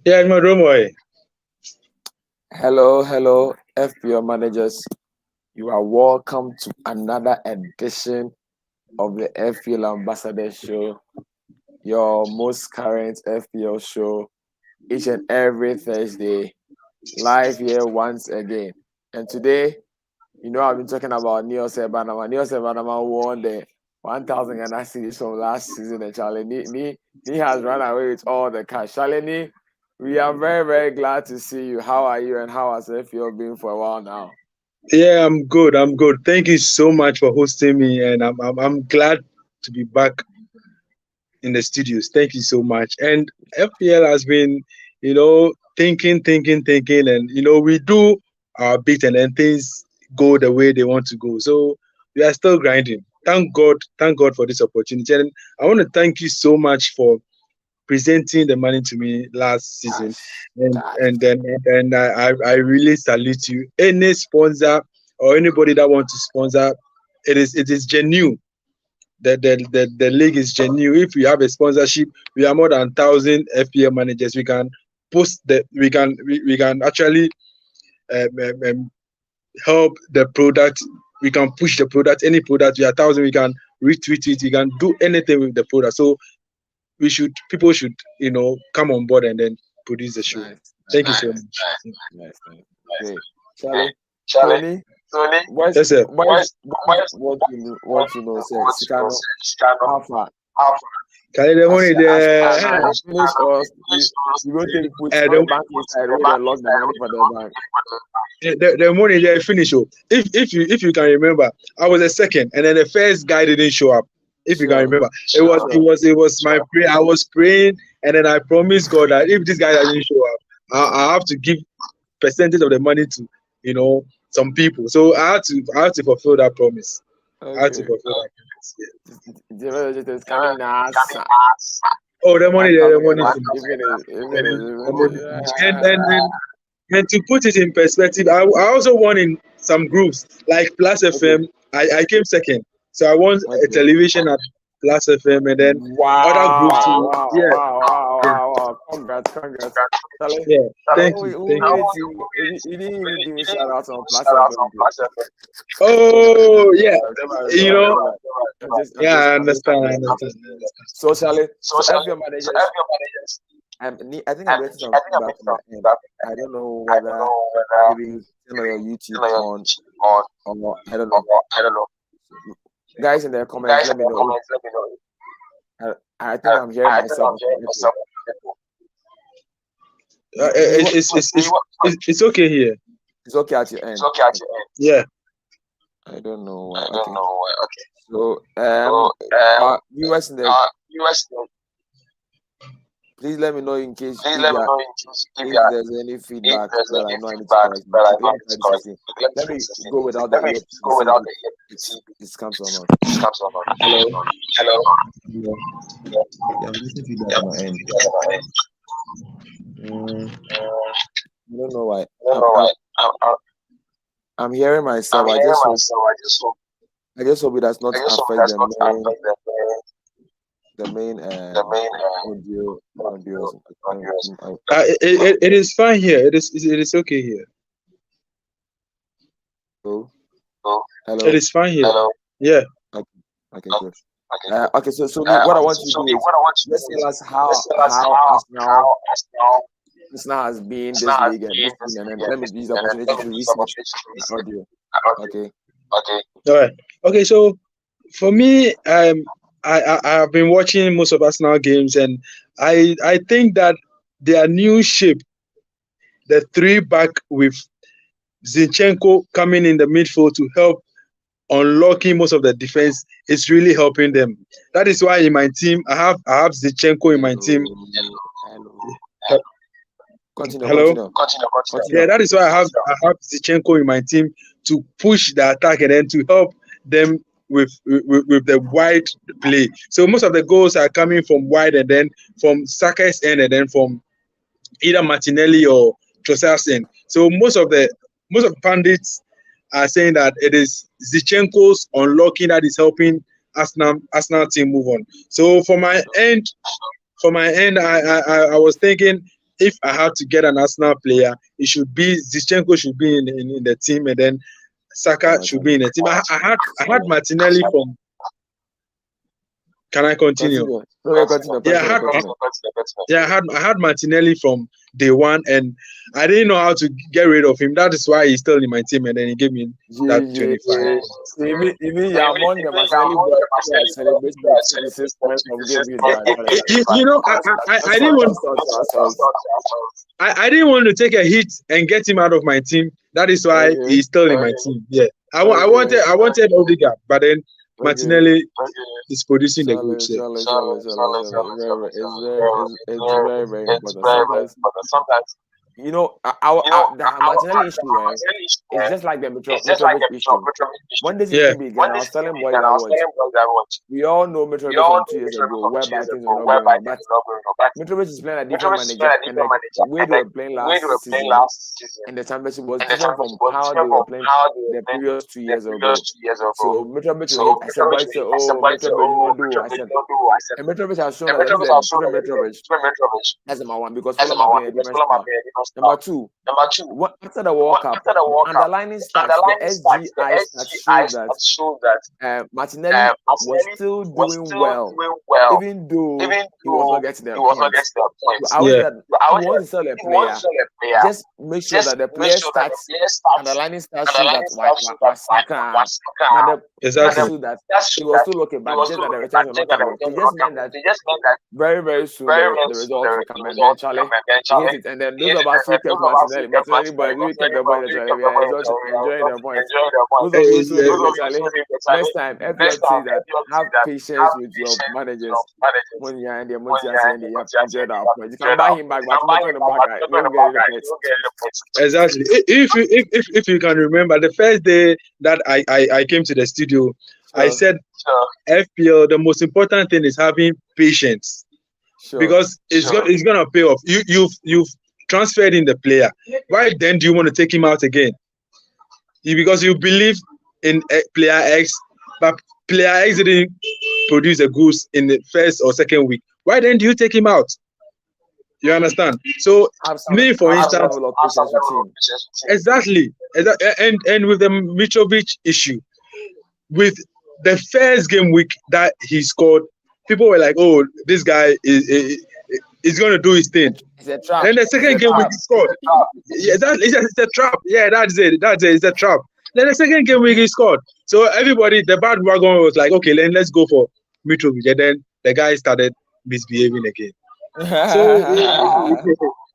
Yeah, my boy. Hello, FPL managers. You are welcome to another edition of the FPL Ambassador show, your most current FPL show, each and every Thursday, live here once again. And today, I've been talking about Niels Banama. Niels Banama won the 1,000 Ghana series from last season, and Charlie Ni has run away with all the cash. Charlie, we are very, very glad to see you. How are you, and how has FPL been for a while now? Yeah, I'm good. I'm good. Thank you so much for hosting me, and I'm glad to be back in the studios. Thank you so much. And FPL has been, thinking, and we do our bit, and then things go the way they want to go. So we are still grinding. Thank God for this opportunity. And I want to thank you so much for presenting the money to me last season, and I really salute you. Any sponsor or anybody that wants to sponsor, it is genuine. The league is genuine. If we have a sponsorship, we are more than 1,000 FPL managers. We can post that. We can actually um, um, um, help the product. We can push the product. Any product we are 1,000. We can retweet it. We can do anything with the product. So people should come on board and then produce the show. Nice, Thank you nice, so nice, much. nice, nice. Great. Charlie, Charlie, Tony, Tony, what's yes, sir. what you know, say, Sikano, how far? Carry the money As there. finish us, you go take put Uh, the the, bank inside, where they lost the money for the bank. the money there finish. Oh. If you can remember, I was a second, and then the first guy didn't show up. If you can Sure, remember, it was my prayer. I was praying, and then I promised God that if this guy doesn't show up, I have to give percentage of the money to some people. So I had to fulfill that promise. I had to okay. fulfill that promise. Yeah. The is coming now. Oh, the money there, the 1,000 money Ghana, finished. The money finished. And Yeah. and and, and to put it in perspective, I also won in some groups like Plus Okay, FM. I came second, so I won a okay. television at Plus FM, and then other groups Wow, too. wow, Yeah, wow, wow, yeah, wow, wow. Congrats. Charlie, yeah. Thank you, who thank you. made you didn't even give me shout out on Plus FM, bro. Oh yeah, you Never, know. never. Yeah, I I'm just understand. I kidding. understand. So, Charlie, so FPL managers, I think I'm getting some feedback from my end. I don't know whether maybe you turn on your YouTube on, or I don't know. Guys in the comments, let me know. I think I'm hearing myself. It's okay here. It's okay at your end. Yeah. I don't know why. Okay. So, our viewers in the, please let me know in case if there's any feedback that I know I need to correct. Let me go without the ear to see if it comes or not. Hello. Yeah, I'm getting feedback on my end. I don't know why. I'm hearing myself. I just hope it does not affect the main audio. It is fine here. It is okay here. Hello. It is fine here. Yeah. Okay, good. Okay, so what I want you to do is just tell us how Arsenal has been this league and this season, and then let me use the opportunity to research the audio. Okay. All right. Okay. So for me, I have been watching most of Arsenal games, and I think that their new shape, the three back with Zinchenko coming in the midfield to help unlocking most of the defense, is really helping them. That is why in my team I have Zinchenko in my team. Hello. Yeah, that is why I have Zinchenko in my team to push the attack and then to help them with the wide play. So most of the goals are coming from wide, and then from Saka's end, and then from either Martinelli or Trossard's end. So most of the pundits are saying that it is Zinchenko's unlocking that is helping Arsenal team move on. So for my end, I was thinking if I had to get an Arsenal player, it should be Zinchenko should be in the team, and then Saka should be in the team. I had Martinelli from. Can I continue? I had Martinelli from day one, and I didn't know how to get rid of him. That is why he's still in my team, and then he gave me that 25. I didn't want to take a hit and get him out of my team. That is why he's still in my team. Yeah, I wanted Odegaard, but then Martinelli is producing the goods. It's very, very important. Sometimes you know, the Martinelli issue is just like the Mitrovic issue. When this issue began, I was telling boys that we all know Mitrovic from 2 years ago, whereby things were not going on. But Mitrovic is playing a different manager, and the way they were playing last season in the championship was different from how they were playing the previous 2 years ago. So Mitrovic will hit. I said, boys say, oh, Mitrovic won't do. I said, and Mitrovic has shown that Mitrovic that's number one, because Fulham are playing a different style. Number two, after the World Cup, underlining stats, the SGI stats showed that Martinelli was still doing well, even though he was not getting the points. So I want to sell a player, just make sure that the player stats, underlining stats show that Saka, show that he was still looking, but just that the returns were not coming. It just meant that very, very soon the results will come, and then Charlie hit it, and then those of us who kept Martinelli, but we kept the ball, enjoying the points. Those of you who Charlie, next time, FPL says that have patience with your managers when you're in the Monty and you have to enjoy that point. You can buy him back, but not on the back. You don't get the points. Exactly. If you can remember, the first day that I came to the studio, I said FPL, the most important thing is having patience. Because it's gonna pay off. You've transferred in the player. Why then do you want to take him out again? Because you believe in player X, but player X didn't produce a goose in the first or second week. Why then do you take him out? You understand? So me, for instance, exactly, and with the Mitrovic issue, with the first game week that he scored, people were like, "Oh, this guy is going to do his thing." It's a trap. Then the second game week he scored. Yeah, it's a trap. Yeah, that's it. It's a trap. Then the second game week he scored. So everybody, the bandwagon was like, "Okay, then let's go for Mitrovic." And then the guy started misbehaving again. So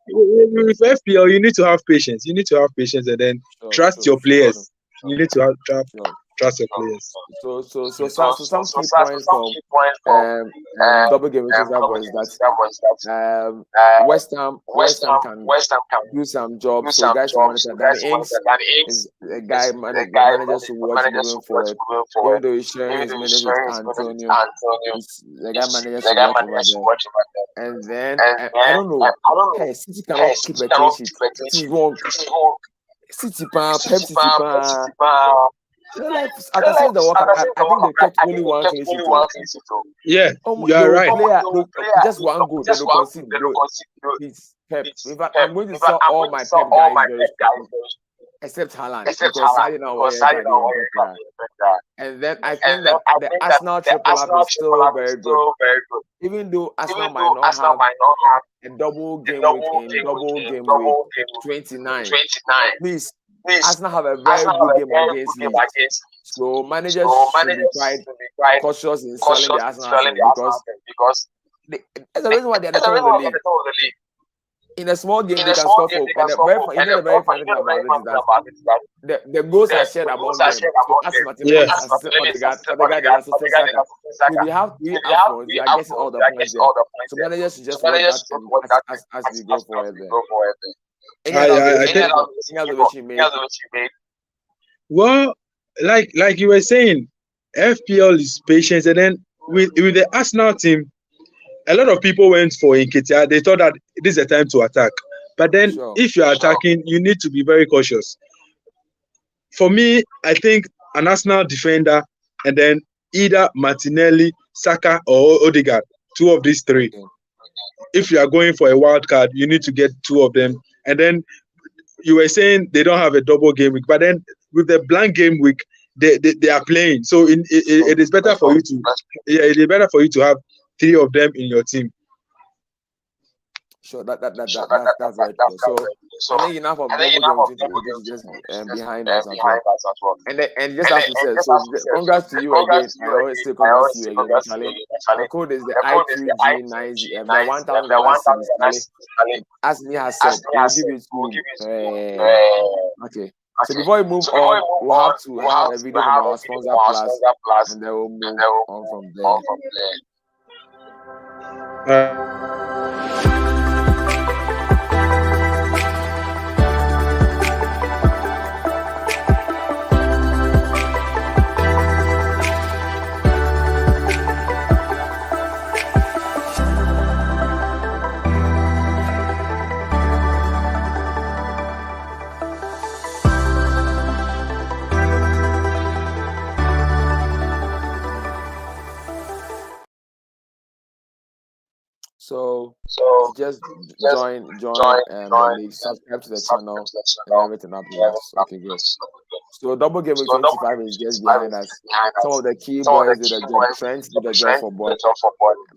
with FPL, you need to have patience. You need to have patience, and then trust your players. You need to have trust your players. So some key points from double game is that West Ham can do some jobs. So guys to monitor. Danny Ings is a guy managers to watch moving forward. Even though he's sharing his minutes with Antonio, the guy managers to watch over there. And then I don't know. Hey, City cannot keep a clean sheet. City wrong. City Pep City after seeing the World Cup, I think they kept only one clean sheet. Yeah, you are right. Just one goal, they don't concede. It's Pep. In fact, I'm going to sell all my Pep guys except Haaland, because Sadio now. And then I think that the Arsenal triple up is still very good. Even though Arsenal might not have a double game week in double game week 29. Please. Arsenal have a very good game against Leeds. So managers should be quite cautious in selling the Arsenal because there's a reason why they're the top of the league. In a small game, they can score for. And the very funny thing about it is that the goals are shared among them. So as Martinelli Odegaard, so we have three up front. We are getting all the points there. So managers should just watch that as we go forward there. I think. Well, like you were saying, FPL is patience, and then with the Arsenal team, a lot of people went for Nketsiah. They thought that this is a time to attack, but then if you are attacking, you need to be very cautious. For me, I think an Arsenal defender, and then either Martinelli, Saka, or Odegaard, two of these three. if you are going for a wild card, you need to get 2 of them. And then you were saying they don't have a double game week, but then with the blank game week, they are playing. So it is better for you to it is better for you to have 3 of them in your team. Sure, that's right. So I think enough of double game is just behind us as well. And just as you said, so congrats to you again. I always say congrats to you again, Charlie. The code is the IQG90, the 1,000 series. As me has said, we'll give it to okay. So before we move on, we'll have to have a video from our sponsor plus, and then we'll move on from there. So just join the league, subscribe to the channel, and everything up here. Okay, good. So double game week 25 is just behind us. Some of the key boys did a job. Trent did a job for boy.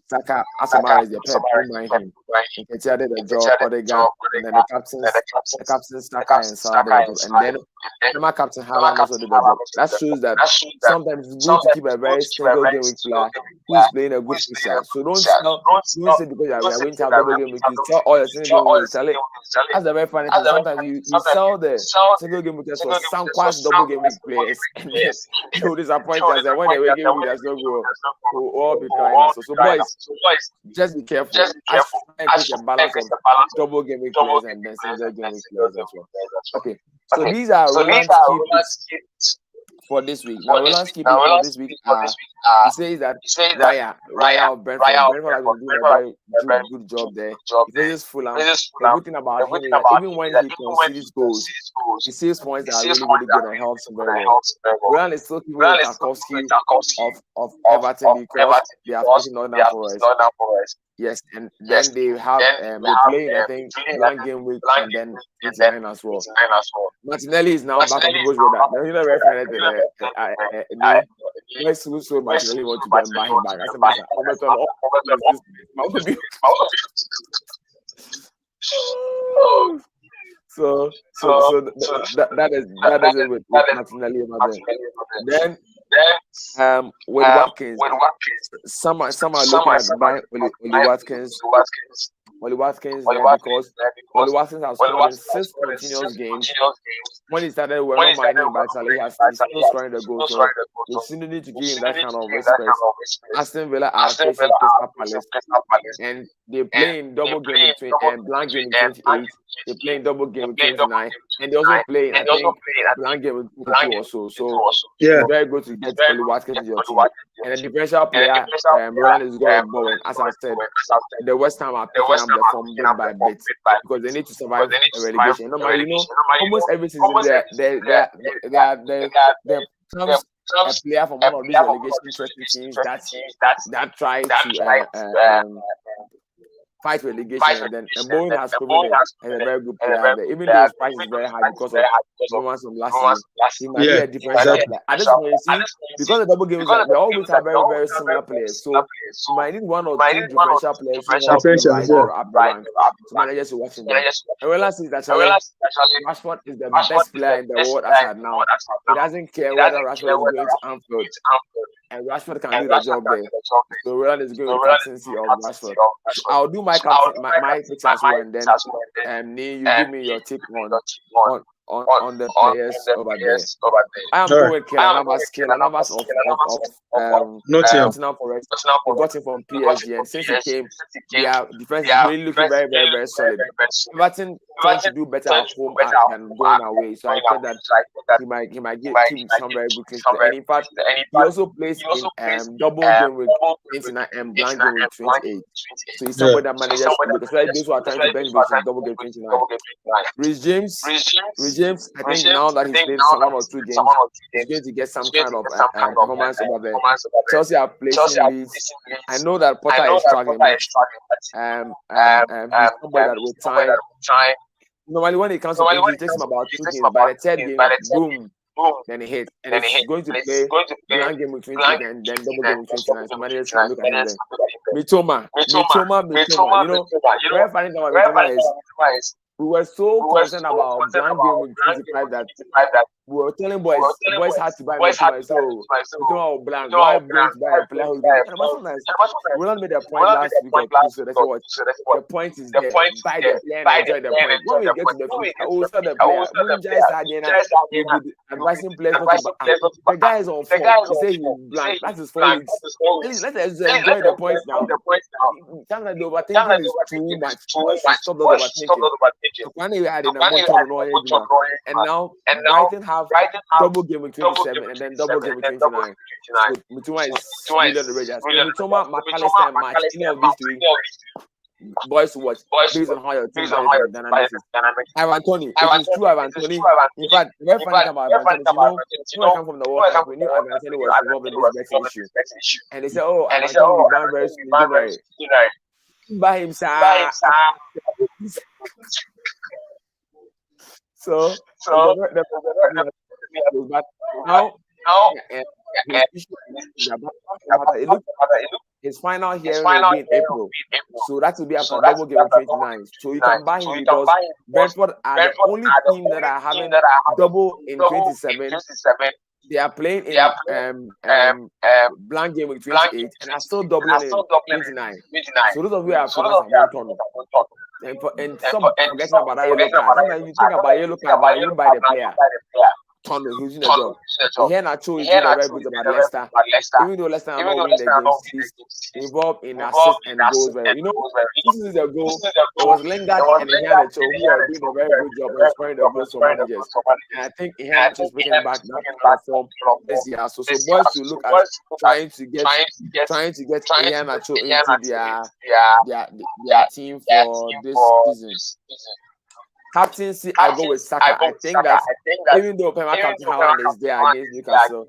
Saka Asamoah is the pep. Remind him. Nketsiah did a job. Odegaard, and then the captain Saka and Salah did a job. And then my captain Haaland also did a job. That shows that sometimes it's good to keep a very single game week player who is playing a good fixture. So don't say because we are going to have double game week. You sell all your single game week. Sell it. That's the very funny thing. Sometimes you sell the single game week for some quite double game week players. You disappoint us. And when the game week does not go, we'll all be crying. So boys, just be careful. And keep a balance of double game week players and then single game week players as well. Okay. So these are Rowland's key picks for this week. Now Rowland's key picks for this week he says that Raya of Brentford has been doing a very good job there. He faces Fulham. The good thing about him is that even when he concedes goals, he saves points that are really good and helps him very well. Rowland is still keeping Tarkowski of Everton because they have taken Nottingham Forest. Yes, and then they have they play I think one game week and then 29 as well. Martinelli is now back on the coach radar. Now, you know, very so Martinelli want to go and buy him back. As a matter, so that is it with Martinelli. Then with Watkins, some are looking at buying Oli Watkins. Oli Watkins because Oli Watkins has scored in 6 continuous games. When he started, we were not minding but he's still scoring the goal. So we still need to give him that kind of respect. Aston Villa are facing Crystal Palace, and they play in double game and blank game in 28. They play in double game in 29, and they also play I think blank game in 22 also. So it's very good to get Oli Watkins in your team. And the differential player, Rowland is going to as I said, the West Ham are picking up the form bit by bit because they need to survive a relegation. Normally, you know, almost every season there comes a player from one of these relegation teams that try to fight relegation, and then Bowen has proven and a very good player there. Even though his price is very high because of performance from last season, he might be a differential player. At this point, you see, because the double games they always have very, very similar players. So you might need 1 or 2 differential players to up the rank. So managers are watching them. And Rowland says that Rashford is the best player in the world as at now. He doesn't care whether Rashford is going to Anfield. And Rashford can do the job there. So Rowland is going with captaincy of Rashford. I'll do my picks as well, and then Neil, you give me your tip on the players over there. I am going with Keylor of Nottingham Forest. We got him from PSG, and since he came, their defense is really looking very, very, very solid. Everton trying to do better at home than going away, so I thought that he might give some very good things. And in fact, he also plays in double game with 29 and blank game with 28. So he's somebody that manages to do, especially those who are trying to bench with double game 29. Rhys James James, I think now that he's played some 1 or 2 games, he's going to get some kind of performance over there. Chelsea are placing leads. I know that Potter is struggling, but he's somebody that will try. Normally, when it comes to injury, it takes him about 2 games. By the 3rd game, boom, then he hits. And he's going to play blank game with 28 and then double game with 29. So managers can look at him there. Mitoma. You know, where finding out Mitoma is, we were so concerned about blank game with 25 that we were telling boys had to buy Mitoma. So Mitoma was blank. Why going to buy a player who's blank? And sometimes Roland made a point last week on Tuesday. That's what the point is there. Buy the player and enjoy the point. When we get to the field, I will sell the player. We'll be advising players not to buy. The guy is on form. He said he's blank. That is 4 weeks. Let us enjoy the points now. Sometimes the overthinking is too much. Stop the overthinking. And now Brighton have double game with 27 and then double game with 29. So Mitoma is really the Rangers. Mitoma, McAllister, match any of these 3 boys to watch based on how your team is dynamics. Ivan Toney, it is true. Ivan Toney. In fact, very funny about Ivan Toney. You know, when I come from the World Cup, we knew Ivan Toney was involved in this Brexit issue, and they said, "Oh, Ivan Toney will be banned very soon." By himself. So but now his final hearing will be in April. So that will be after double game 29. So you can buy him because Brentford are the only team that are having double in 27. They are playing in blank game with 28 and are still doubling in 29. So those of you are focused on one and some forgetting about that yellow card. Sometimes you think about yellow card, but you buy the player. Turner, who's in the job. Here Nacho is doing a very good about Leicester. Even though Leicester are not winning the games, he's involved in assists and goals. You know, this is the goal. It was Lingard and Iheanacho who are doing a very good job of scoring the goals for managers. And I think Iheanacho is bringing back that form this year. So boys to look at trying to get Iheanacho into their team for this season. Captaincy, I go with Saka. I think that even though Premier Captain Howard is there against Newcastle,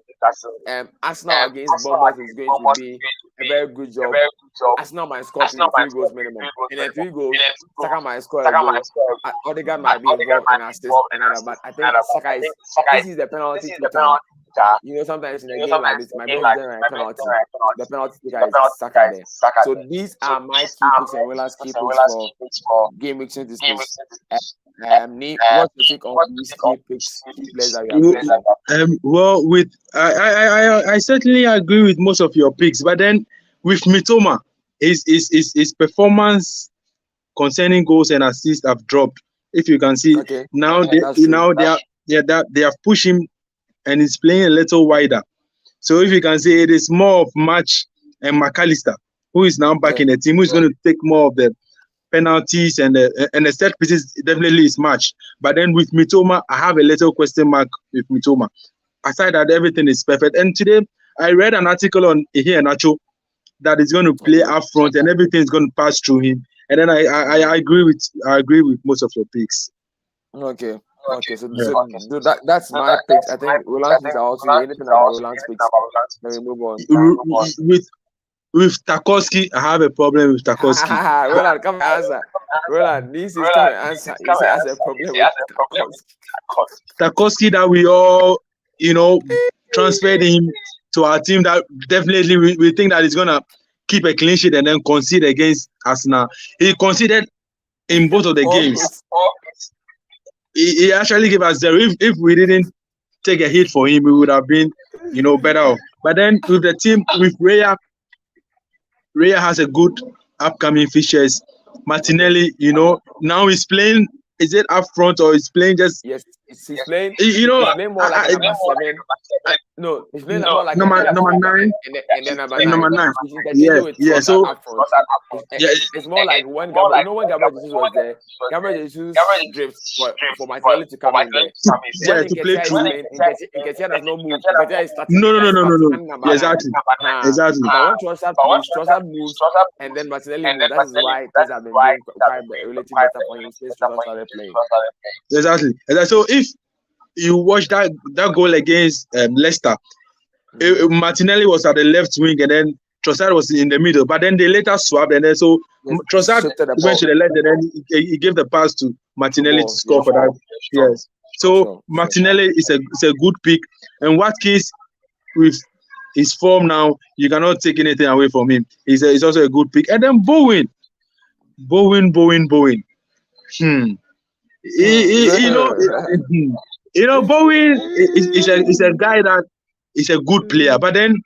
Arsenal against Bournemouth is going to be a very good job. Arsenal might score 3 goals minimum. And then 3 goals, Saka might score a goal. Odegaard might be involved in assist another, but I think Saka is this is the penalty taker. You know, sometimes in a game like this, my best player penalty. The penalty taker is Saka there. So these are my key picks and Willard's key picks for game week 26. What's your take on these key picks, key players that you have? Well, with I certainly agree with most of your picks, but then with Mitoma, his performance concerning goals and assists have dropped. If you can see now, they have pushed him and he's playing a little wider. So if you can see, it is more of Match and McAllister, who is now back in the team, who is going to take more of the penalties and the set pieces. Definitely is Match. But then with Mitoma, I have a little question mark with Mitoma. Aside that, everything is perfect. And today, I read an article on Iheanacho that is going to play up front and everything is going to pass through him. And then I agree with most of your picks. Okay, so that's my picks. I think Roland's picks are also anything about Roland's picks. Then we move on. With Tarkowski, I have a problem with Tarkowski. Roland, come and answer. Roland, this is come and answer. He has a problem with Tarkowski that we all, transferred him to our team. That definitely we think that he's gonna keep a clean sheet and then concede against Arsenal. He conceded in both of the games. He actually gave us 0. If we didn't take a hit for him, we would have been, better off. But then with the team, with Raya has a good upcoming fixtures. Martinelli, now he's playing. Is it up front or he's playing just? Yes, he's playing. He's playing more like number 7. No, he's playing more like number 9. And then number 9. Yeah. So it's more like when Gabriel, when Gabriel Jesus was there, Gabriel Jesus drifts for Martinelli to come in there. Yeah, to play through. Nketsiah does not move. Nketsiah is starting. No. Exactly. But when Trossard moves, and then Martinelli moves. That is why things have been doing quite relatively better for him since Trossard started playing. Exactly. So you watch that goal against Leicester. Martinelli was at the left wing, and then Trossard was in the middle. But then they later swapped, and then so Trossard went to the left, and then he gave the pass to Martinelli to score for that. Yes. So Martinelli is a good pick, and Watkins with his form now, you cannot take anything away from him. He's also a good pick, and then Bowen. You know, Bowen is a guy that is a good player, but then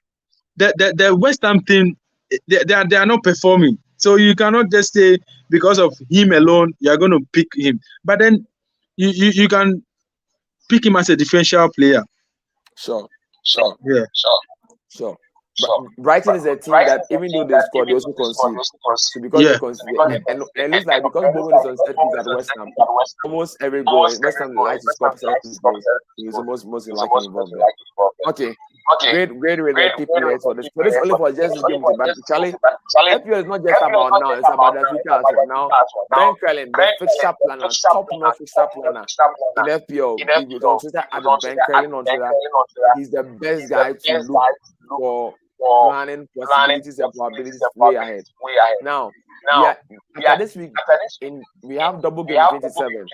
the West Ham team, they are not performing. So you cannot just say because of him alone you are going to pick him. But then you can pick him as a differential player. Sure. Brighton is a team that even though they score, they also concede. So because they concede, and it looks like because Bowen is on set piece at West Ham, almost every goal West Ham likes to score set piece goals. He's the most likely involved there. Okay. Great PPS for this. So this only for just this game, but Charlie, FPL is not just about now; it's about the future as well. Now, Ben Crellin, the fixture planner, top-notch fixture planner in FPL. He was on Twitter at Ben Crellin on Twitter. He's the best guy to look for planning possibilities and probabilities way ahead. Now, after this week, we have double game 27,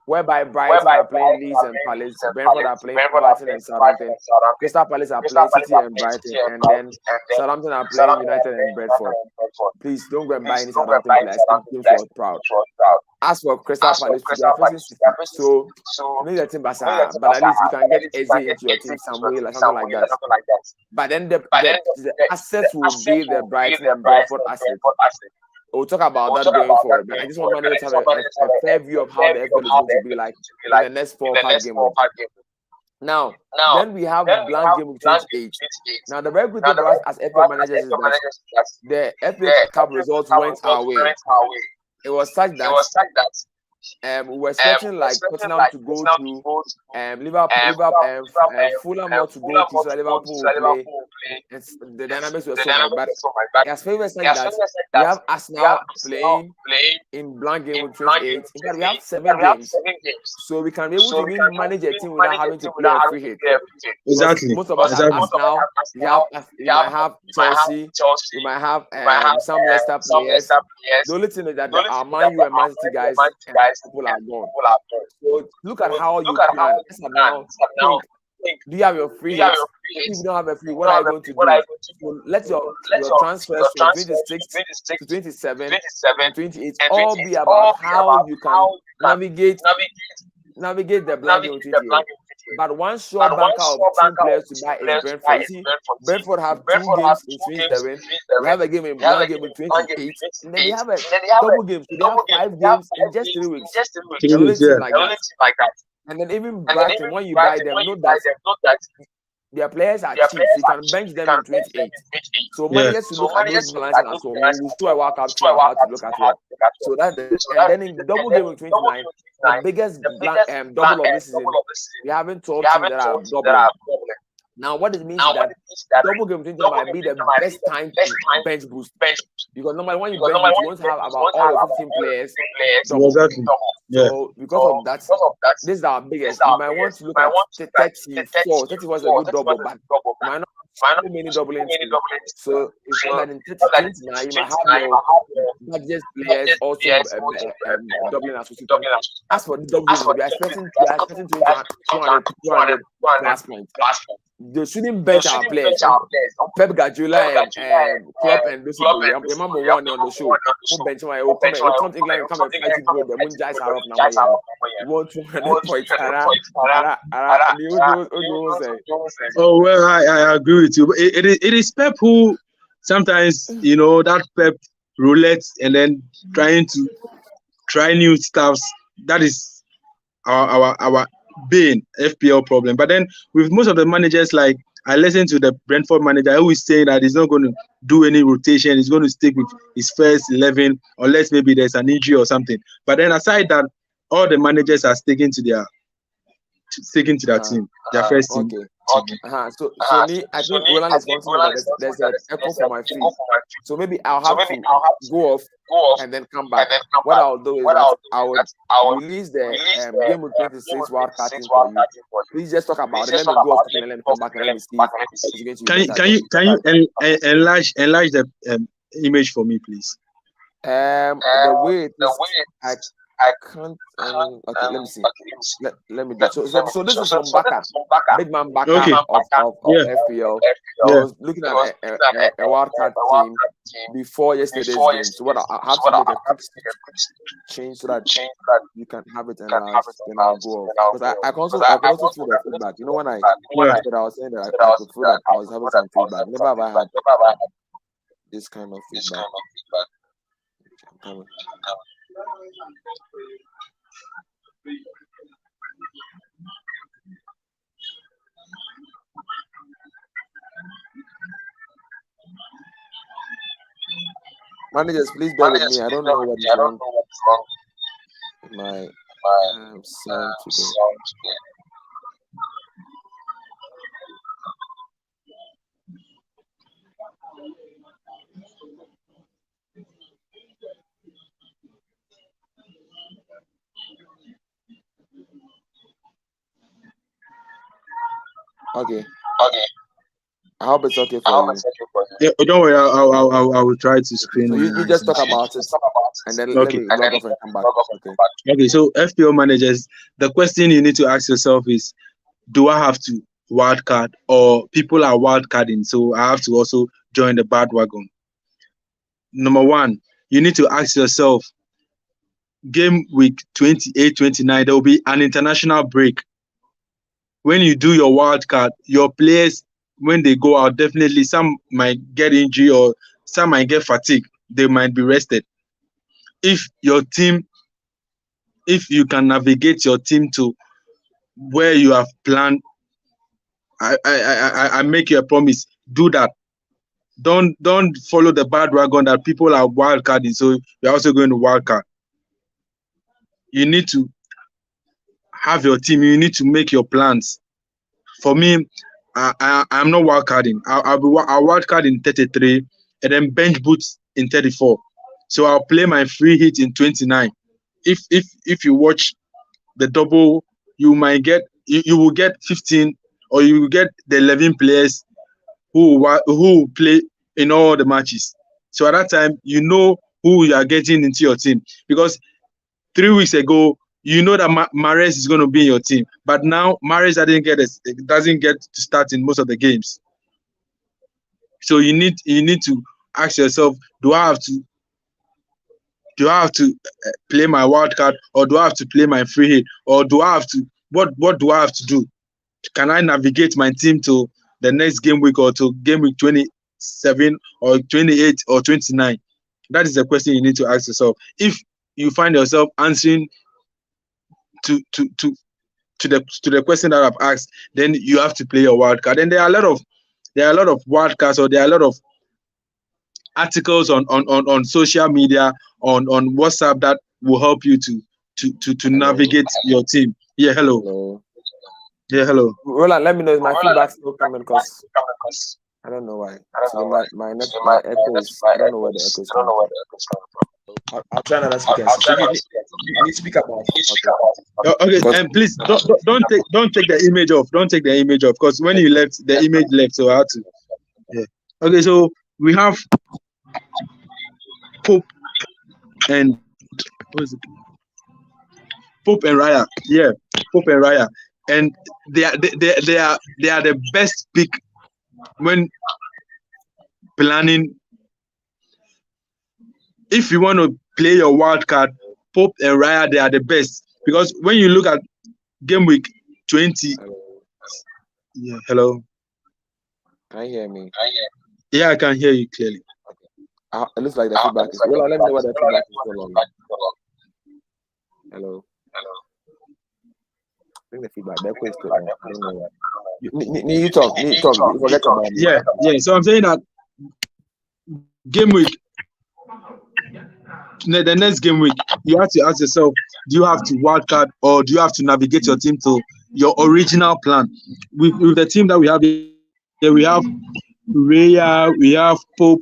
whereby Brighton are playing Leeds and Palace, Brentford are playing Brighton and Southampton, Crystal Palace are playing City and Brighton, and then Southampton are playing United and Brentford. Please don't go and buy any Southampton players. Teams were proud. As for Crystal Palace, they are facing City, so maybe the team but at least you can get Eze into your team some way, like something like that. But then the assets will be the Brighton and Brentford assets. We'll talk about that going forward, but I just want Manu to have a fair view of how the FPL is going to be like in the next 4 or 5 games. Now, then we have blank game with 28. Now, the very good thing for us as FPL managers is that the FPL Cup results went our way. It was such that we were expecting like Tottenham to go to Liverpool, Fulham not to go to, so Liverpool will play. The dynamics were so much, but as favor saying that we have Arsenal playing in blank game with 28. In fact, we have 7 games, so we can be able to even manage a team without having to play a free hit. Exactly. Most of us have Arsenal. We might have Chelsea. We might have some Leicester players. The only thing is that our Man U and Man City guys. People are gone. So look at how you plan. Now, do you have your free hits? If you don't have a free, what are you going to do? So let your transfers from 26 to 27 and 28 all be about how you can navigate the blank game 28. But one short banker of 2 players to buy is Brentford. You see, Brentford have 2 games in 27. We have a game in blank game in 28. And then we have a double game. So they have 5 games in just 3 weeks. Like that. And then even Brighton, when you buy them, know that their players are cheap. You can bench them in 28. So managers to look at those balances as well. We'll do a workout to how to look at it. So that and then in the double game in 29, the biggest double of this season, we haven't told teams that are double. Now, what it means is that double game 20 might be the best time to bench boost. Because normally when you bench boost, you want to have about all your 15 players. Exactly. Yeah. So because of that, this is our biggest. You might want to look at 34. 30 was a good double, but might not so many doubling. So it's that in 30 now you might have your budget players also doubling as well. As for the double, we are expecting 200 last point. They shouldn't bench our players. Pep Guardiola and Klopp and those people. Remember one on the show. Who bench my own? Come to England, come and fight it. The moon jazz are up now. You want 200 points? Oh well, I agree with you. It is Pep who sometimes that Pep roulette and then trying to try new stuffs. That is our bane FPL problem. But then with most of the managers, like I listened to the Brentford manager who is saying that he's not going to do any rotation, he's going to stick with his first 11 unless maybe there's an injury or something. But then aside that, all the managers are sticking to their team, their first team. So me, I think Roland is wanting that there's an echo for my feed. So maybe I'll have to go off and then come back. What I'll do is that I will release the Gameweek26 wildcard team for you. Please just talk about it. Let me go off and let me come back and let me see. Can you enlarge the image for me, please? The way it is, I can't. Okay, let me see. Let me do. So this is from Baka, big man Baka of FPL. I was looking at a wildcard team before yesterday's game. So what I have to make a quick change so that you can have it enlarged. Then I'll go off because I can also feel the feedback. You know when I was saying that I could feel that I was having some feedback. Never have I had this kind of feedback. Managers, please bear with me. I don't know what is wrong with my sound today. Okay. I hope it's okay for you. Yeah, don't worry. I will try to screen. So you just talk about it, and then let me log off and come back. Okay. So FPL managers, the question you need to ask yourself is, do I have to wildcard, or people are wildcarding, so I have to also join the bandwagon? Number one, you need to ask yourself, game week 28, 29, there will be an international break. When you do your wildcard, your players, when they go out, definitely some might get injury or some might get fatigue. They might be rested. If your team, if you can navigate your team to where you have planned, I make you a promise, do that. Don't follow the bandwagon that people are wildcarding, so you're also going to wildcard. You need to have your team. You need to make your plans. For me, I'm not wildcarding. I'll wildcard in 33 and then bench boots in 34. So I'll play my free hit in 29. If you watch the double, you might get you will get 15, or you will get the 11 players who will play in all the matches. So at that time, you know who you are getting into your team, because 3 weeks ago, you know that Mahrez is going to be in your team, but now Mahrez doesn't get to start in most of the games. So you need to ask yourself, do I have to play my wild card, or do I have to play my free hit, or do I have to what do I have to do? Can I navigate my team to the next game week, or to game week 27 or 28 or 29? That is the question you need to ask yourself. If you find yourself answering to the question that I've asked, then you have to play your wild card. And there are a lot of wild cards, or there are a lot of articles on social media, on WhatsApp, that will help you to navigate your team. Yeah, hello. Yeah, hello. Roland, let me know if my feedback still coming, because I don't know why. So my echo is, I don't know where the echo is coming from. I'll try another speaker. So you need to speak about it. Okay, and please don't take the image off. Don't take the image off, because when you left, the image left. So I had to. Yeah. Okay, so we have Pope and what is it? Pope and Raya. Yeah, Pope and Raya, and they are the best pick when planning. If you want to play your wild card, Pope and Raya, they are the best, because when you look at game week 20. Yeah, hello. Can you hear me? Yeah, I can hear you clearly. Okay. It looks like the feedback is. Well, let me know what the feedback is so long. Hello. I think the feedback. The echo is too long. I don't know why. You talk. You forget about me. Yeah. So I'm saying that game week, the next game week, you have to ask yourself, do you have to wildcard, or do you have to navigate your team to your original plan. With the team that we have here, we have Raya, we have Pope,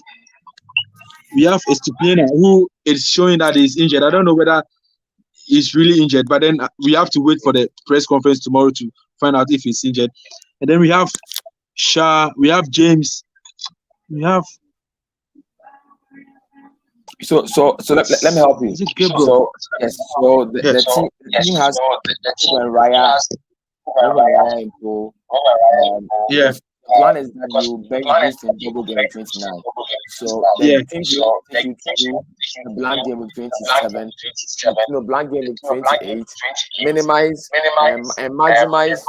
we have Estupiñán, who is showing that he's injured. I don't know whether he's really injured, but then we have to wait for the press conference tomorrow to find out if he's injured. And then we have Shah, we have James, we have. So let me help you. So yes, so the team has Raya in goal. Yeah. The plan is that you bench boost in double game 29. So the team will take you to the blank game with 27, blank game with 28, minimize and maximize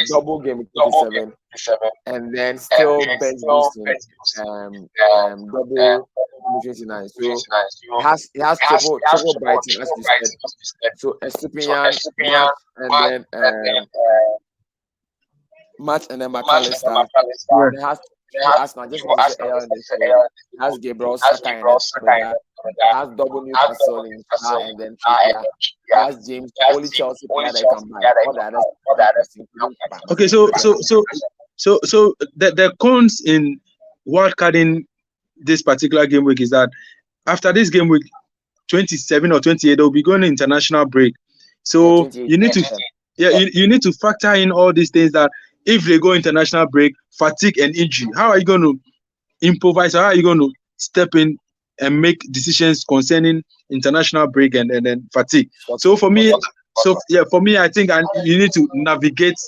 double game with 27, and then still bench boosting double 29. So it has triple Brighton, as you said. So Estupiñán, and then Match and then McAllister. It has Arsenal, just as it has Gabriel Saka and it has double Newcastle in and then it has James, only Chelsea player that can buy. All the others. Okay, so the cons in wildcarding this particular game week is that after this game week 27 or 28, they'll be going to international break. So you need to you need to factor in all these things that if they go international break, fatigue and injury, how are you going to improvise? How are you going to step in and make decisions concerning international break and then fatigue? So for me, I think you need to navigate.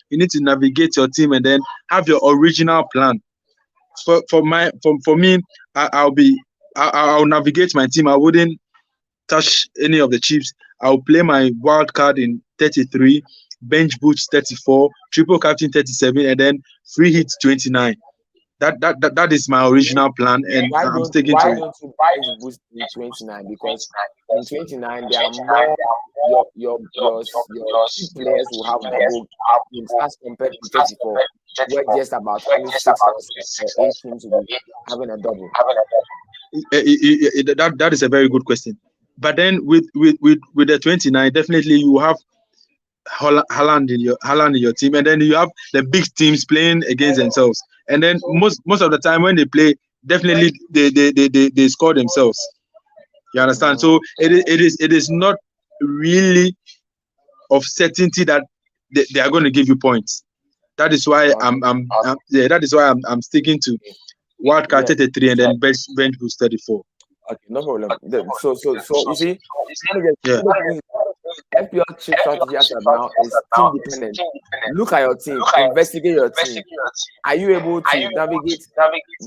You need to navigate your team and then have your original plan. For me, I'll navigate my team. I wouldn't touch any of the chips. I'll play my wild card in 33. Bench boost 34, triple captain 37, and then free hit 29. That is my original plan, and I'm sticking to it. Why don't you bench boost in 29? Because in 29 there are more your players will have double teams as compared to 34, where just about 26 or 8 teams will be having a double. That is a very good question. But then with the 29, definitely you have Haaland in your team, and then you have the big teams playing against themselves, and then most of the time when they play, definitely they score themselves. You understand? So it is not really of certainty that they are going to give you points. That is why I'm sticking to wildcard 33 and then bench boost 34. Okay, no problem. So you see, FPL chip strategy as of now is team dependent. Look at your team, investigate your team. Are you able to navigate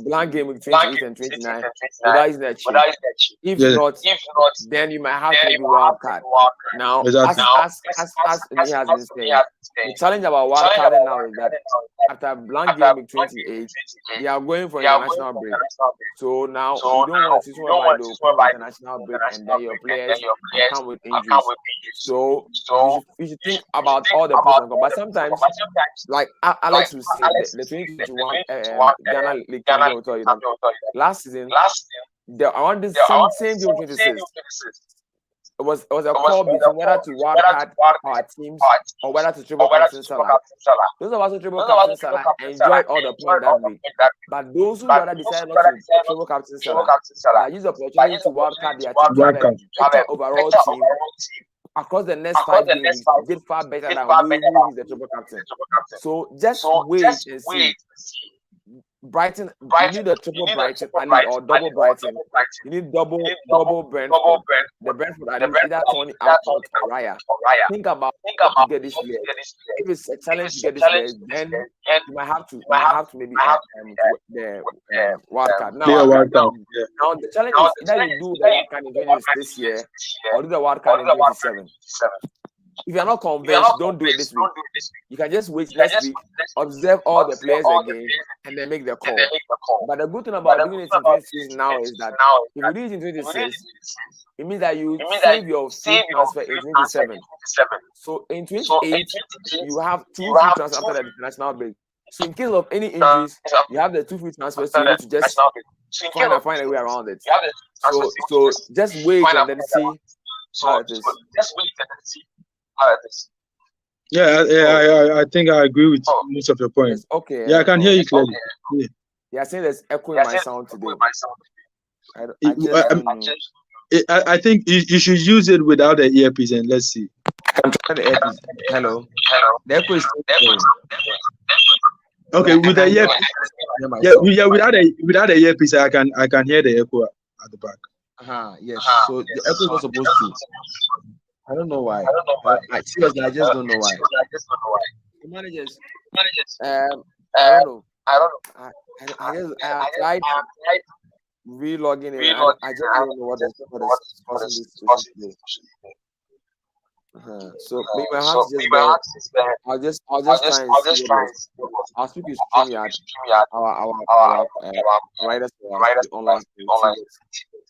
blank game with 28 and 29 without using that chip? If not, then you might have to do wildcard. Now, as Lee has been saying, the challenge about wildcarding now is that after blank game with 28, they are going for international break. So now you don't want to see someone international break and then your players come with injuries. So you should think about all the pros and cons. But sometimes, like Alex was saying, the 2021 Ghana League Champion will tell you that last season, around the same game 26. It was a call between whether to wildcard our teams or whether to triple captain Salah. Those of us who triple captain Salah enjoyed all the points that week. But those who rather decided not to triple captain Salah use the opportunity to wildcard their team and overall team across the next 5 games did far better than we who is the triple captain. So just wait and see. Brighton, you need a triple Brighton or double Brighton. You need double Brentford. The Brentford are either Tony out or Raya. Think about how to get this player. If it's a challenge to get this player, then you might have to maybe the wildcard. Now the challenge is either you do the wildcard in this year or do the wildcard in 27. If you're not convinced, don't do it this week. You can just wait next week, observe all the players again, and then make the call. But the good thing about doing it in 26 now is that if you do it in 26, it means that you save your free transfer in 27. So in 28, you have 2 free transfers after the international break. So in case of any injuries, you have the 2 free transfers, so you need to just find a way around it. So just wait and then see how it is. I think I agree with most of your points. Okay. Yeah, I can hear you clearly. Yeah. Yeah, saying there's echo in my sound today. I think you should use it without the earpiece and let's see. I'm trying the earpiece. Hello. The echo is still okay, with the earpiece. Without the earpiece, I can hear the echo at the back. Yes. So the echo is not supposed to. I don't know why. Seriously, I just don't know why. The managers. I don't know. I tried re-logging in. I just don't know what is causing this situation. So maybe my heart is just there. I'll just try and see what is. I'll speak to StreamYard, our writers online.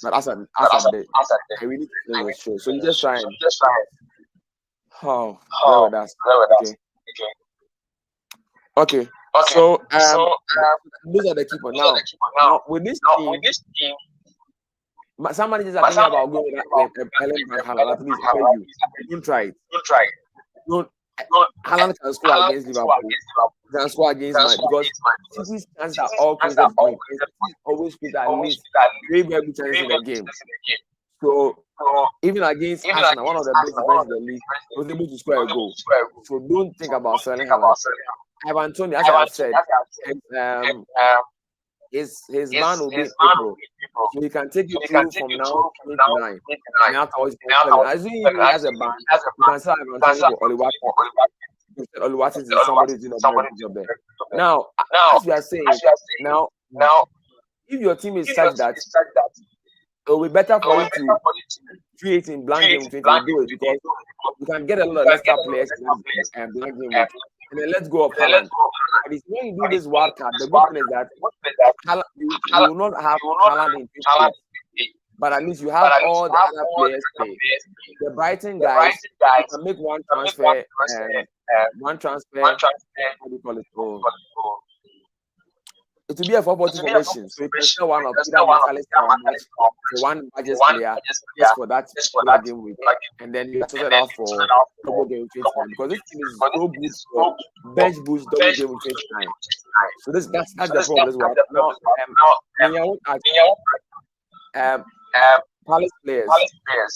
But as a day, I really think it's true. So you just try and there with us. Okay. So those are the keeper now. With this team, some managers are thinking about going with Haaland. At least don't try it. Don't. Haaland can score against Liverpool. Can score against Man because City's chances are all created for him. He's always created at least 3 very good chances in the game. So even against Arsenal, one of the best defenses in the league, he was able to score a goal. So don't think about selling Haaland. Ivan Toney, as I have said, his man will be in April. So he can take you through from now to 29. And afterwards, as he has a ban, you can sell Ivan Toney for Oluwati. Oluwati is somebody doing a very good job there. Now, as we are saying, now, if your team is such that it will be better for you to create in blank game to do it because you can get a lot of Leicester players and blank game week. And then let's go of Haaland. But it's when you do this wildcard, the good thing is that you will not have Haaland in 58. But at least you have all the other players play. The Brighton guys can make one transfer. How do you call it? It will be a 4-4-2 formation. So you can sell one of either McAllister or March for one budget player just for that game week. And then you sort it out for double game week 29. Because this team is so good for bench boost double game week 29. So that's the problem as well. Now, Palace players.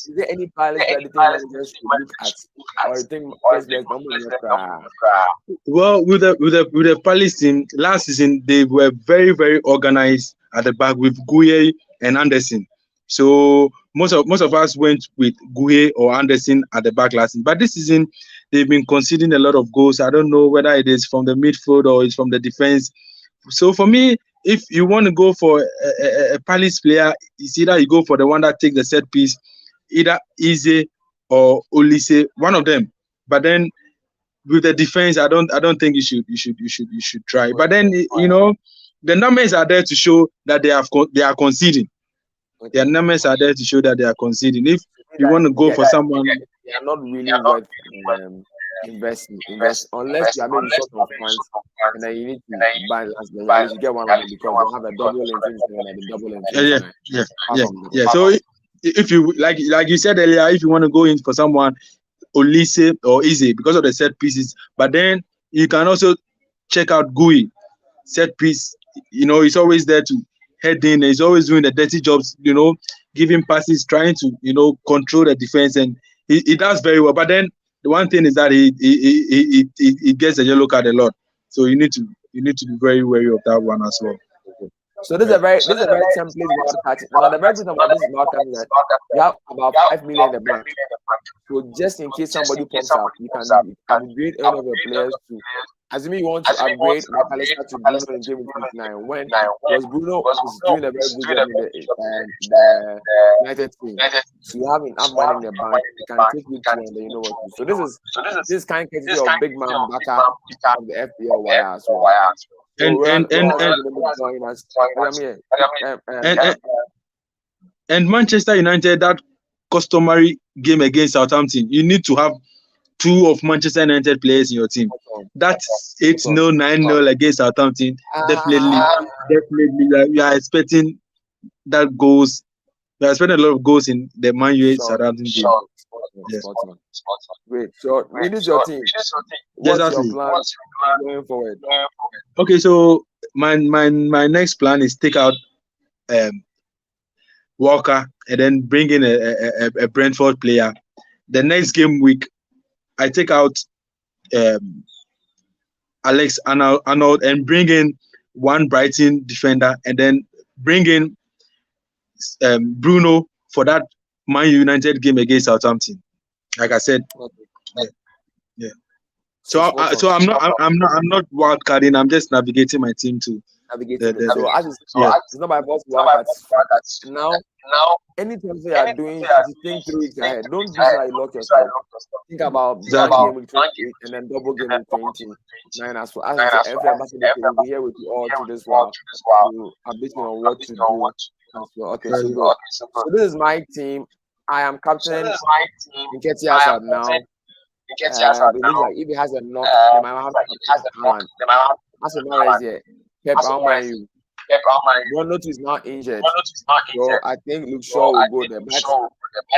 Is there any Palace that you think managers should look at, or you think Palace players don't? Well, with the Palace team last season, they were very, very organized at the back with Gueye and Anderson. So most of us went with Gueye or Anderson at the back last season. But this season, they've been conceding a lot of goals. I don't know whether it is from the midfield or it's from the defense. So for me, if you want to go for a Palace player, it's either you go for the one that takes the set piece, either Eze or Olise, one of them. But then with the defense, I don't think you should try. But then the numbers are there to show that they are conceding. Their numbers are there to show that they are conceding. If you want to go for someone, they are not really worth invest unless you are maybe short of funds, and then you need to buy last then you need to get one of them because they have a double entry. Yeah. So if you like you said earlier, if you want to go in for someone Olise or Eze because of the set pieces, but then you can also check out Gueye set piece. He's always there to head in. He's always doing the dirty jobs. Giving passes, trying to control the defense, and he does very well. But then the one thing is that he gets a yellow card a lot, so you need to be very wary of that one as well. So this is a very template wildcard. Now the very good thing about this wildcard is that you have about 5 million in the bank. So just in case somebody pops up, you can upgrade any of your players to. Assuming you want to upgrade McAllister to Bruno in game 29, when because Bruno is doing a very good job in the United team. So you have enough money in the bank, you can take you to and then you know what to do. So this kind of courtesy of big man Baka of the FPL wire as well. And Manchester United, that customary game against Southampton, you need to have 2 of Manchester United players in your team. That's 8-0, 9-0 against Southampton. Definitely, you are expecting that goals. You are expecting a lot of goals in the Man U Southampton game. Yeah. Spot on. Great. So, this is your team. What's your Exactly. plan going forward? Okay, so my next plan is take out Walker and then bring in a Brentford player. The next game week, I take out Alex Arnold and bring in one Brighton defender, and then bring in Bruno for that Man United game against Southampton. Like I said, yeah. So I'm not wildcarding. I'm just navigating my team too. So as it's not my boss now. Anytime you are doing, you think 3 weeks ahead. Don't just like lock yourself. Think about game week 28 and then double game week 29 as well. As the FPL Ambassador will be here with you all to this one to update you on what to do. Okay, so this is my team. I am captain Nketsiah now. Like if he has a knock, then I have Haaland. As a man is here, Pep, I'll mind you. Ronald is not injured, so I think Luke Shaw will go there. But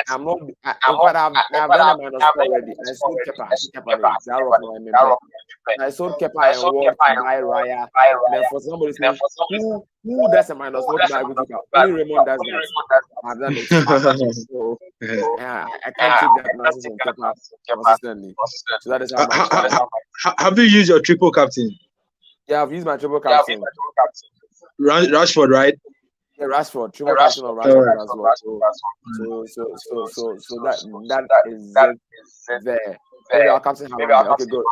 I'm not. In fact, I've done a minus already. I sold Kepa. I sold Kepa and Ward to buy Raya. And then for somebody saying, who does a minus what buy Kepa? Only Raymond does that. I've done it. So yeah, I can't take that nonsense on Kepa consistently. So that is how much. Have you used your triple captain? Yeah, I've used my triple captain. Rashford, right? Yeah, Rashford, triple captain of Rashford as well. So that is there. Maybe our captain have okay, good.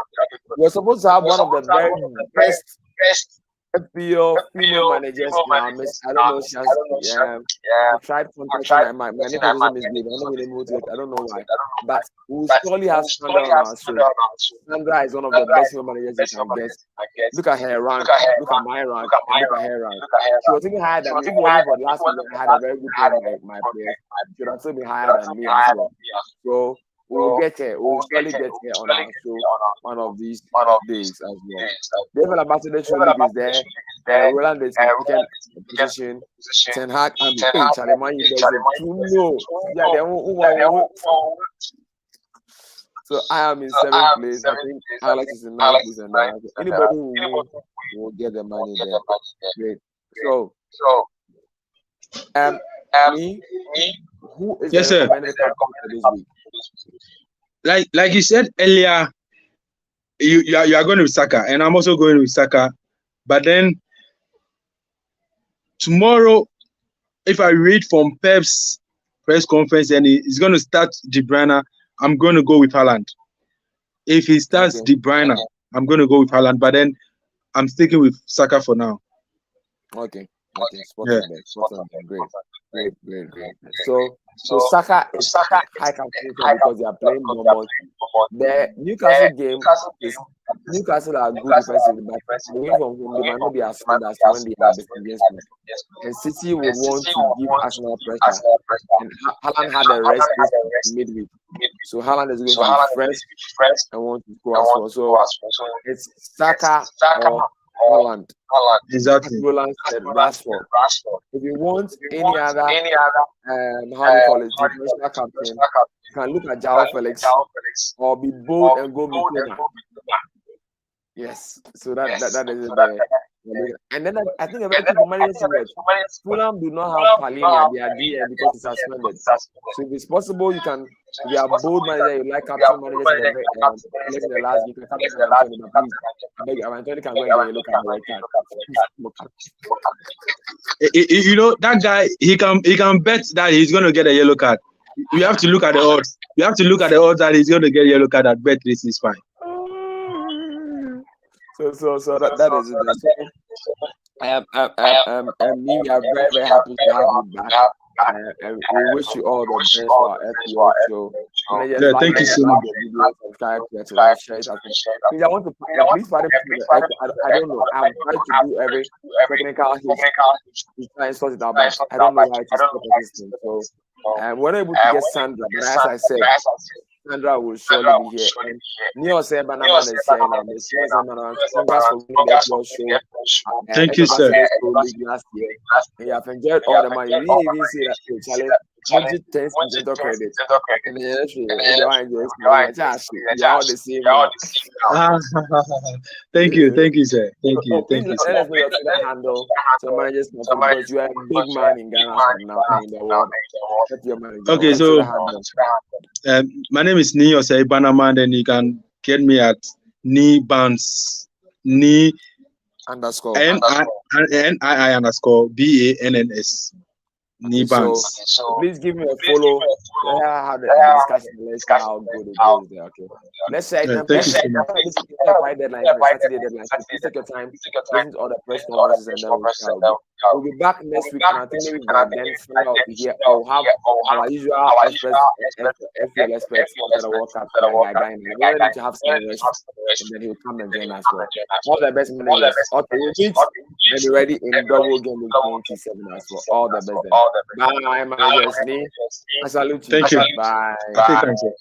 We're supposed to have one of the very best FPL female managers now. I don't know. She has I tried contacting my name is misleading. I'm not really motivated. I don't know why, but we surely have Sandra on our show. Sandra is one of the best female managers you can get. Look at her rank. Look at my rank. Look at her rank. She was even higher than me. If it wasn't for the last one, I had a very good time with my players. She would have still been higher than me as well. So we'll get here. We'll surely get here on our show one of these days as well. The FPL Ambassador show league is there. Rowland is in position. Ten Hag and Chaleman, you guys so I am in 7th place. I think Alex is in 9th place, and anybody who will get the money there. Great. So me, who is yes, the sir. recommended captain for this week? Like you said earlier, you are going with Saka, and I'm also going with Saka. But then tomorrow, if I read from Pep's press conference and he's going to start De Bruyne, I'm going to go with Haaland. If he starts De Bruyne, I'm going to go with Haaland. But then I'm sticking with Saka for now. Okay. Spot on. Great. So Saka is high captain because they are playing Bournemouth. The Newcastle game is Newcastle are good defensively, but away from home they might not be as good as when they are against them. And City would want to give Arsenal pressure. And Haaland had a rest this midweek, so Haaland is going to be fresh and want to score as well. So it's Saka or Haaland. Exactly. Rowland said Rashford. If you want any other how do you call it, differential captain, you can look at João Felix or be bold and go Minkah. Yes, so that is the. And then I think a very good manager Fulham do not have Palhinha, they are DM because it's suspended. So if it's possible, you can. If you are bold manager, you like captain managers in the last game, you can captain Anthony, but please, I beg you, Anthony can go and get a look at the right card. You know that guy, he can bet that he's going to get a yellow card. You have to look at the odds. You have to look at the odds that he's going to get a yellow card at bet this is fine. So that is it. We are very, very happy to have you back. And we wish you all the best for our FPL show. Thank you so much. Subscribe to it, share it. Please, I want to please pardon me. I don't know. I'm trying to do every technical to try and sort it out, but I don't know why it is not persistent. So we're not able to get Sandra, but as I said, Sandra will surely be here. And Neo said, "Banana is here." Congrats for winning the FPL show. Thank you, sir. Last year, and you have enjoyed all the money. You didn't even say that, Charlie. budget 10% credit. And yes, you are all the same. Thank you, sir. Thank you, Let sir. us know your Twitter handle. So managers because you are a big man in Ghana now in the world. Okay, so my name is Ni Osei Banaman, and you can get me at Ni Bands Ni _ NII_BANNS. Ni Bands. So please give me a follow. Have the discussion. Let's see how good it goes there. Okay. Let's say quite deadline, Saturday deadline. So please take your time, listen to all the press conferences, and then we'll be back next week. And I think maybe by then I'll be here. I'll have our usual FPL experts for the World Cup guy. And we're ready to have some rest, and then he'll come and join us. All the best managers. Okay, we'll meet and be ready in double Gameweek 27 as well. All the best. Bye, managers. I salute you. Thank you. Bye. Thank you.